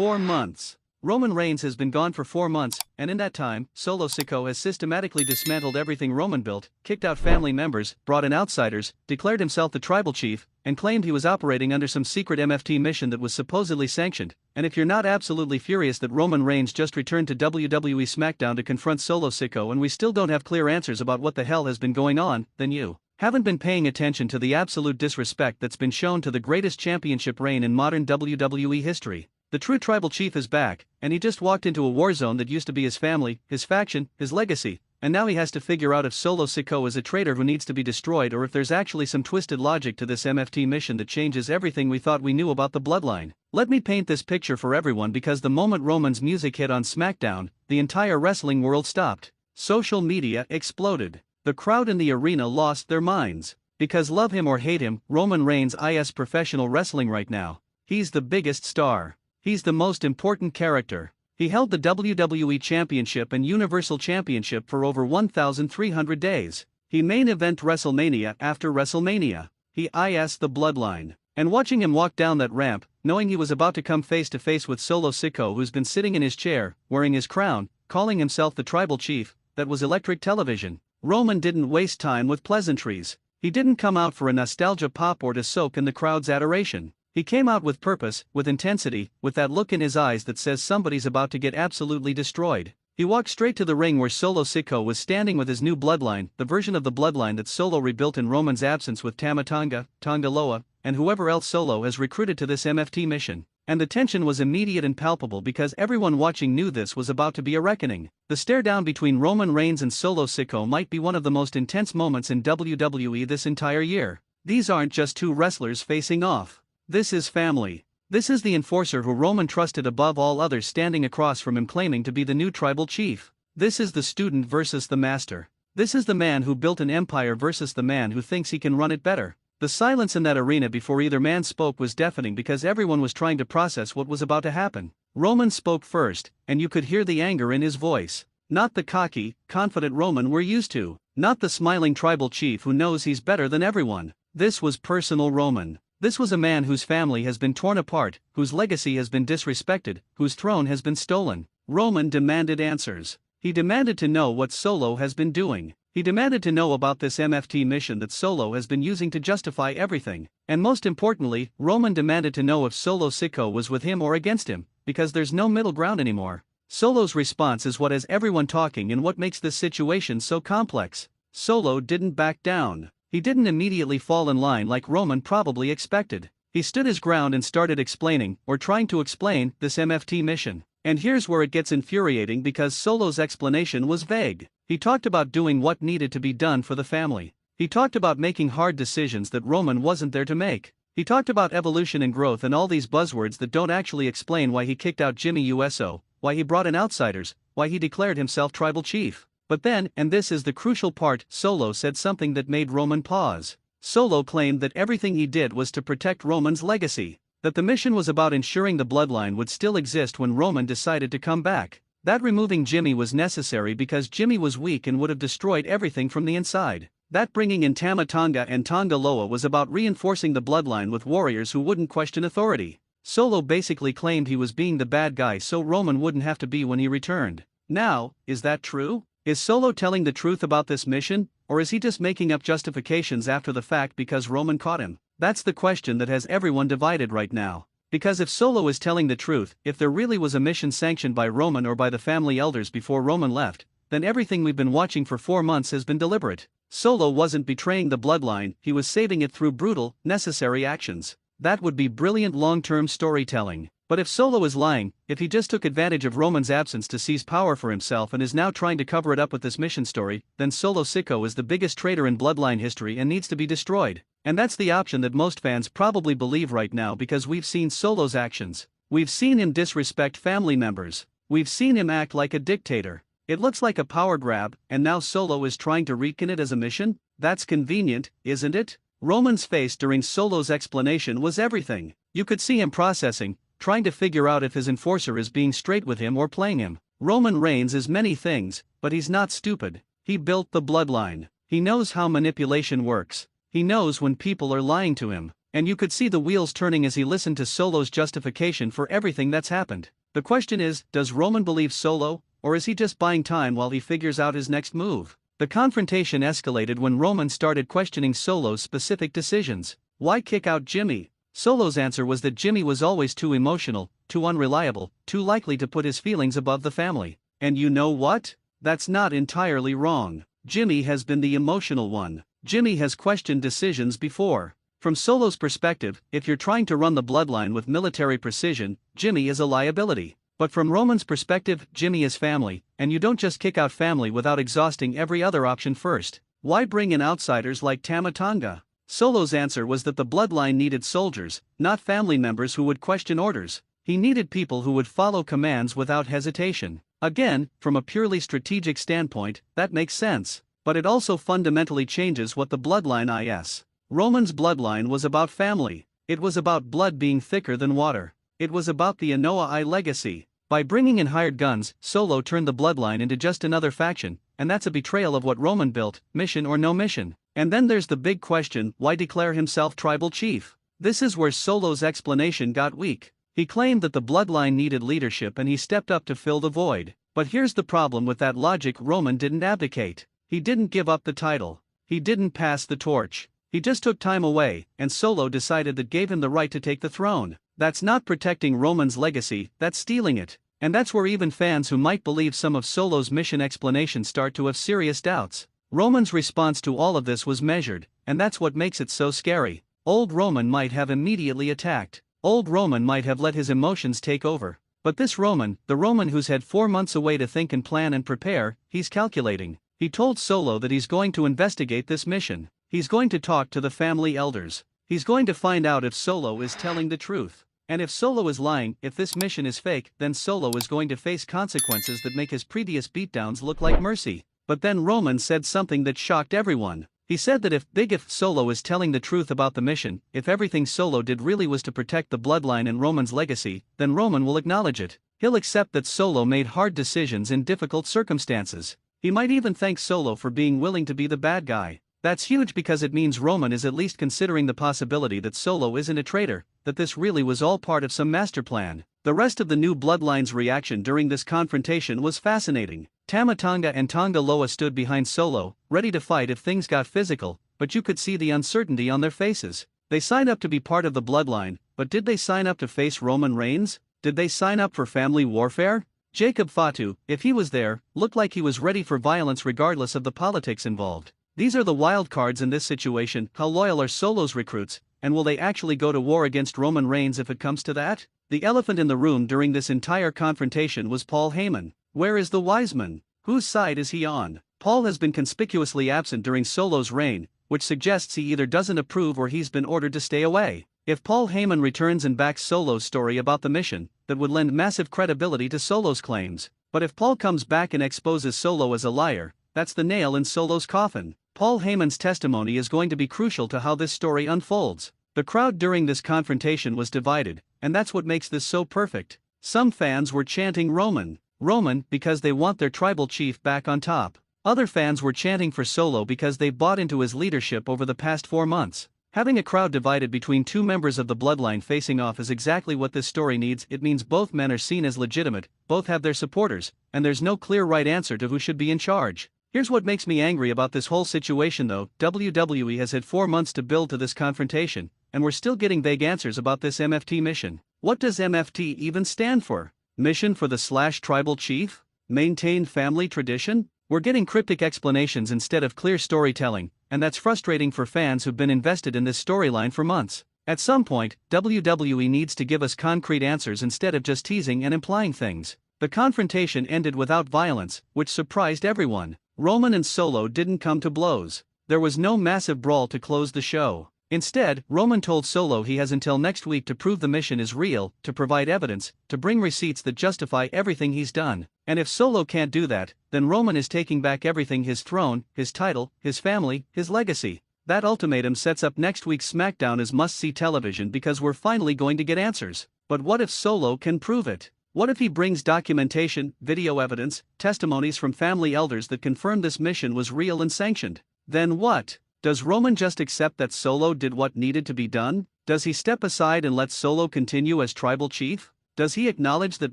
4 months. Roman Reigns has been gone for 4 months, and in that time, Solo Sikoa has systematically dismantled everything Roman built, kicked out family members, brought in outsiders, declared himself the tribal chief, and claimed he was operating under some secret MFT mission that was supposedly sanctioned. And if you're not absolutely furious that Roman Reigns just returned to WWE SmackDown to confront Solo Sikoa and we still don't have clear answers about what the hell has been going on, then you haven't been paying attention to the absolute disrespect that's been shown to the greatest championship reign in modern WWE history. The true tribal chief is back, and he just walked into a war zone that used to be his family, his faction, his legacy, and now he has to figure out if Solo Sikoa is a traitor who needs to be destroyed or if there's actually some twisted logic to this MFT mission that changes everything we thought we knew about the bloodline. Let me paint this picture for everyone, because the moment Roman's music hit on SmackDown, the entire wrestling world stopped. Social media exploded. The crowd in the arena lost their minds. Because love him or hate him, Roman Reigns is professional wrestling right now. He's the biggest star. He's the most important character. He held the WWE Championship and Universal Championship for over 1,300 days. He main event WrestleMania after WrestleMania. He is the bloodline. And watching him walk down that ramp, knowing he was about to come face to face with Solo Sikoa, who's been sitting in his chair, wearing his crown, calling himself the tribal chief, that was electric television. Roman didn't waste time with pleasantries. He didn't come out for a nostalgia pop or to soak in the crowd's adoration. He came out with purpose, with intensity, with that look in his eyes that says somebody's about to get absolutely destroyed. He walked straight to the ring where Solo Sikoa was standing with his new bloodline, the version of the bloodline that Solo rebuilt in Roman's absence with Tama Tonga, Tonga Loa, and whoever else Solo has recruited to this MFT mission. And the tension was immediate and palpable because everyone watching knew this was about to be a reckoning. The stare down between Roman Reigns and Solo Sikoa might be one of the most intense moments in WWE this entire year. These aren't just two wrestlers facing off. This is family. This is the enforcer who Roman trusted above all others standing across from him, claiming to be the new tribal chief. This is the student versus the master. This is the man who built an empire versus the man who thinks he can run it better. The silence in that arena before either man spoke was deafening because everyone was trying to process what was about to happen. Roman spoke first, and you could hear the anger in his voice. Not the cocky, confident Roman we're used to. Not the smiling tribal chief who knows he's better than everyone. This was personal Roman. This was a man whose family has been torn apart, whose legacy has been disrespected, whose throne has been stolen. Roman demanded answers. He demanded to know what Solo has been doing. He demanded to know about this MFT mission that Solo has been using to justify everything. And most importantly, Roman demanded to know if Solo Sikoa was with him or against him, because there's no middle ground anymore. Solo's response is what has everyone talking and what makes this situation so complex. Solo didn't back down. He didn't immediately fall in line like Roman probably expected. He stood his ground and started explaining, or trying to explain, this MFT mission. And here's where it gets infuriating because Solo's explanation was vague. He talked about doing what needed to be done for the family. He talked about making hard decisions that Roman wasn't there to make. He talked about evolution and growth and all these buzzwords that don't actually explain why he kicked out Jimmy Uso, why he brought in outsiders, why he declared himself tribal chief. But then, and this is the crucial part, Solo said something that made Roman pause. Solo claimed that everything he did was to protect Roman's legacy. That the mission was about ensuring the bloodline would still exist when Roman decided to come back. That removing Jimmy was necessary because Jimmy was weak and would have destroyed everything from the inside. That bringing in Tama Tonga and Tonga Loa was about reinforcing the bloodline with warriors who wouldn't question authority. Solo basically claimed he was being the bad guy so Roman wouldn't have to be when he returned. Now, is that true? Is Solo telling the truth about this mission, or is he just making up justifications after the fact because Roman caught him? That's the question that has everyone divided right now. Because if Solo is telling the truth, if there really was a mission sanctioned by Roman or by the family elders before Roman left, then everything we've been watching for 4 months has been deliberate. Solo wasn't betraying the bloodline, he was saving it through brutal, necessary actions. That would be brilliant long-term storytelling. But if Solo is lying, if he just took advantage of Roman's absence to seize power for himself and is now trying to cover it up with this mission story, then Solo Sikoa is the biggest traitor in bloodline history and needs to be destroyed. And that's the option that most fans probably believe right now because we've seen Solo's actions. We've seen him disrespect family members. We've seen him act like a dictator. It looks like a power grab, and now Solo is trying to weaken it as a mission? That's convenient, isn't it? Roman's face during Solo's explanation was everything. You could see him processing, trying to figure out if his enforcer is being straight with him or playing him. Roman Reigns is many things, but he's not stupid. He built the bloodline. He knows how manipulation works. He knows when people are lying to him. And you could see the wheels turning as he listened to Solo's justification for everything that's happened. The question is, does Roman believe Solo, or is he just buying time while he figures out his next move? The confrontation escalated when Roman started questioning Solo's specific decisions. Why kick out Jimmy? Solo's answer was that Jimmy was always too emotional, too unreliable, too likely to put his feelings above the family. And you know what? That's not entirely wrong. Jimmy has been the emotional one. Jimmy has questioned decisions before. From Solo's perspective, if you're trying to run the bloodline with military precision, Jimmy is a liability. But from Roman's perspective, Jimmy is family, and you don't just kick out family without exhausting every other option first. Why bring in outsiders like Tama Tonga? Solo's answer was that the bloodline needed soldiers, not family members who would question orders. He needed people who would follow commands without hesitation. Again, from a purely strategic standpoint, that makes sense. But it also fundamentally changes what the bloodline is. Roman's bloodline was about family. It was about blood being thicker than water. It was about the Anoa'i legacy. By bringing in hired guns, Solo turned the bloodline into just another faction, and that's a betrayal of what Roman built, mission or no mission. And then there's the big question, why declare himself tribal chief? This is where Solo's explanation got weak. He claimed that the bloodline needed leadership and he stepped up to fill the void. But here's the problem with that logic: Roman didn't abdicate. He didn't give up the title. He didn't pass the torch. He just took time away, and Solo decided that gave him the right to take the throne. That's not protecting Roman's legacy, that's stealing it. And that's where even fans who might believe some of Solo's mission explanations start to have serious doubts. Roman's response to all of this was measured, and that's what makes it so scary. Old Roman might have immediately attacked. Old Roman might have let his emotions take over. But this Roman, the Roman who's had 4 months away to think and plan and prepare, he's calculating. He told Solo that he's going to investigate this mission. He's going to talk to the family elders. He's going to find out if Solo is telling the truth. And if Solo is lying, if this mission is fake, then Solo is going to face consequences that make his previous beatdowns look like mercy. But then Roman said something that shocked everyone. He said that if Solo is telling the truth about the mission, if everything Solo did really was to protect the bloodline and Roman's legacy, then Roman will acknowledge it. He'll accept that Solo made hard decisions in difficult circumstances. He might even thank Solo for being willing to be the bad guy. That's huge because it means Roman is at least considering the possibility that Solo isn't a traitor, that this really was all part of some master plan. The rest of the new bloodline's reaction during this confrontation was fascinating. Tama Tonga and Tonga Loa stood behind Solo, ready to fight if things got physical, but you could see the uncertainty on their faces. They signed up to be part of the bloodline, but did they sign up to face Roman Reigns? Did they sign up for family warfare? Jacob Fatu, if he was there, looked like he was ready for violence regardless of the politics involved. These are the wild cards in this situation. How loyal are Solo's recruits, and will they actually go to war against Roman Reigns if it comes to that? The elephant in the room during this entire confrontation was Paul Heyman. Where is the wise man? Whose side is he on? Paul has been conspicuously absent during Solo's reign, which suggests he either doesn't approve or he's been ordered to stay away. If Paul Heyman returns and backs Solo's story about the mission, that would lend massive credibility to Solo's claims. But if Paul comes back and exposes Solo as a liar, that's the nail in Solo's coffin. Paul Heyman's testimony is going to be crucial to how this story unfolds. The crowd during this confrontation was divided, and that's what makes this so perfect. Some fans were chanting Roman, Roman, because they want their tribal chief back on top. Other fans were chanting for Solo because they bought into his leadership over the past 4 months. Having a crowd divided between two members of the bloodline facing off is exactly what this story needs. It means both men are seen as legitimate, both have their supporters, and there's no clear right answer to who should be in charge. Here's what makes me angry about this whole situation though. WWE has had 4 months to build to this confrontation, and we're still getting vague answers about this MFT mission. What does MFT even stand for? Mission for the tribal chief? Maintain family tradition? We're getting cryptic explanations instead of clear storytelling, and that's frustrating for fans who've been invested in this storyline for months. At some point, WWE needs to give us concrete answers instead of just teasing and implying things. The confrontation ended without violence, which surprised everyone. Roman and Solo didn't come to blows. There was no massive brawl to close the show. Instead, Roman told Solo he has until next week to prove the mission is real, to provide evidence, to bring receipts that justify everything he's done. And if Solo can't do that, then Roman is taking back everything: his throne, his title, his family, his legacy. That ultimatum sets up next week's SmackDown as must-see television because we're finally going to get answers. But what if Solo can prove it? What if he brings documentation, video evidence, testimonies from family elders that confirm this mission was real and sanctioned? Then what? Does Roman just accept that Solo did what needed to be done? Does he step aside and let Solo continue as tribal chief? Does he acknowledge that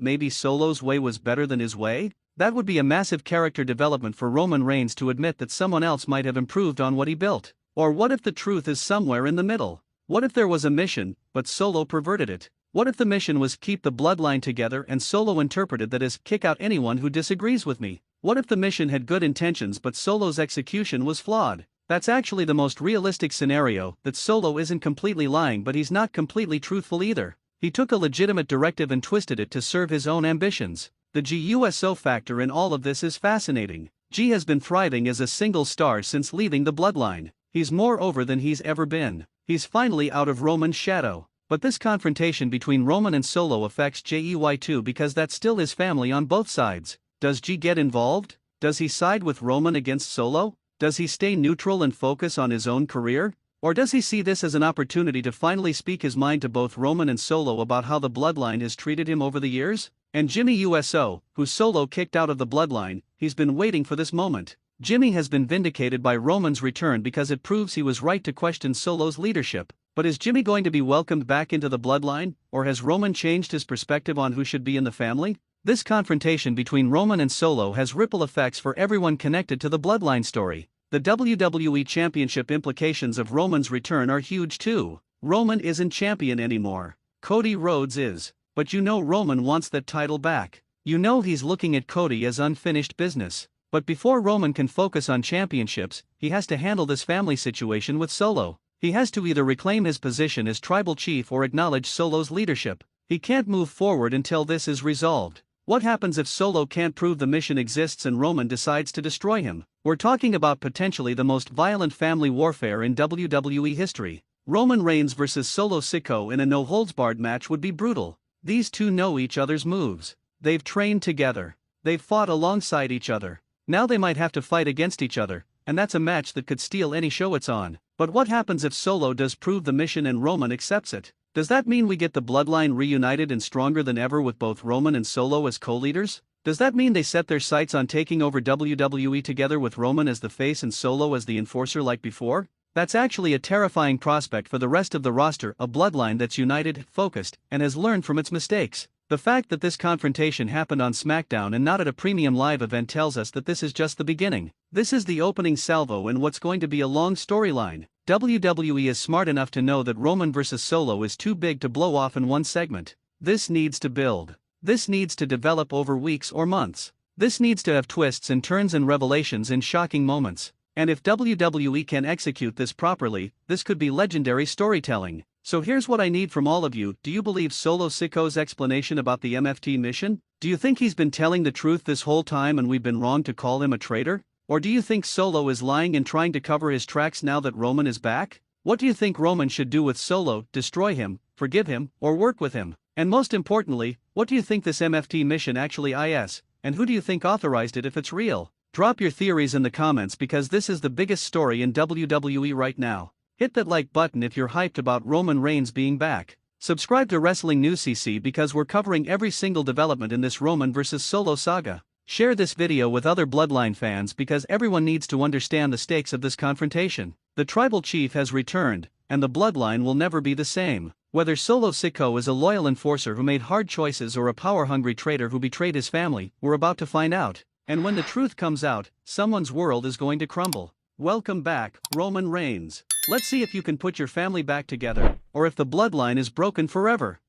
maybe Solo's way was better than his way? That would be a massive character development for Roman Reigns to admit that someone else might have improved on what he built. Or what if the truth is somewhere in the middle? What if there was a mission, but Solo perverted it? What if the mission was keep the bloodline together and Solo interpreted that as kick out anyone who disagrees with me? What if the mission had good intentions but Solo's execution was flawed? That's actually the most realistic scenario, that Solo isn't completely lying but he's not completely truthful either. He took a legitimate directive and twisted it to serve his own ambitions. The GUSO factor in all of this is fascinating. G has been thriving as a single star since leaving the bloodline. He's more over than he's ever been. He's finally out of Roman's shadow. But this confrontation between Roman and Solo affects JEY too because that's still his family on both sides. Does G get involved? Does he side with Roman against Solo? Does he stay neutral and focus on his own career? Or does he see this as an opportunity to finally speak his mind to both Roman and Solo about how the bloodline has treated him over the years? And Jimmy USO, who Solo kicked out of the bloodline, he's been waiting for this moment. Jimmy has been vindicated by Roman's return because it proves he was right to question Solo's leadership. But is Jimmy going to be welcomed back into the bloodline, or has Roman changed his perspective on who should be in the family? This confrontation between Roman and Solo has ripple effects for everyone connected to the bloodline story. The WWE Championship implications of Roman's return are huge too. Roman isn't champion anymore. Cody Rhodes is. But you know Roman wants that title back. You know he's looking at Cody as unfinished business. But before Roman can focus on championships, he has to handle this family situation with Solo. He has to either reclaim his position as tribal chief or acknowledge Solo's leadership. He can't move forward until this is resolved. What happens if Solo can't prove the mission exists and Roman decides to destroy him? We're talking about potentially the most violent family warfare in WWE history. Roman Reigns versus Solo Sikoa in a no-holds-barred match would be brutal. These two know each other's moves. They've trained together. They've fought alongside each other. Now they might have to fight against each other, and that's a match that could steal any show it's on. But what happens if Solo does prove the mission and Roman accepts it? Does that mean we get the bloodline reunited and stronger than ever with both Roman and Solo as co-leaders? Does that mean they set their sights on taking over WWE together with Roman as the face and Solo as the enforcer like before? That's actually a terrifying prospect for the rest of the roster, a bloodline that's united, focused, and has learned from its mistakes. The fact that this confrontation happened on SmackDown and not at a premium live event tells us that this is just the beginning. This is the opening salvo in what's going to be a long storyline. WWE is smart enough to know that Roman vs. Solo is too big to blow off in one segment. This needs to build. This needs to develop over weeks or months. This needs to have twists and turns and revelations in shocking moments. And if WWE can execute this properly, this could be legendary storytelling. So here's what I need from all of you. Do you believe Solo Sikoa's explanation about the MFT mission? Do you think he's been telling the truth this whole time and we've been wrong to call him a traitor? Or do you think Solo is lying and trying to cover his tracks now that Roman is back? What do you think Roman should do with Solo? Destroy him, forgive him, or work with him? And most importantly, what do you think this MFT mission actually is? And who do you think authorized it if it's real? Drop your theories in the comments because this is the biggest story in WWE right now. Hit that like button if you're hyped about Roman Reigns being back. Subscribe to WrestlingNewsCC because we're covering every single development in this Roman vs. Solo saga. Share this video with other Bloodline fans because everyone needs to understand the stakes of this confrontation. The tribal chief has returned, and the bloodline will never be the same. Whether Solo Sikoa is a loyal enforcer who made hard choices or a power-hungry traitor who betrayed his family, we're about to find out. And when the truth comes out, someone's world is going to crumble. Welcome back, Roman Reigns. Let's see if you can put your family back together, or if the bloodline is broken forever.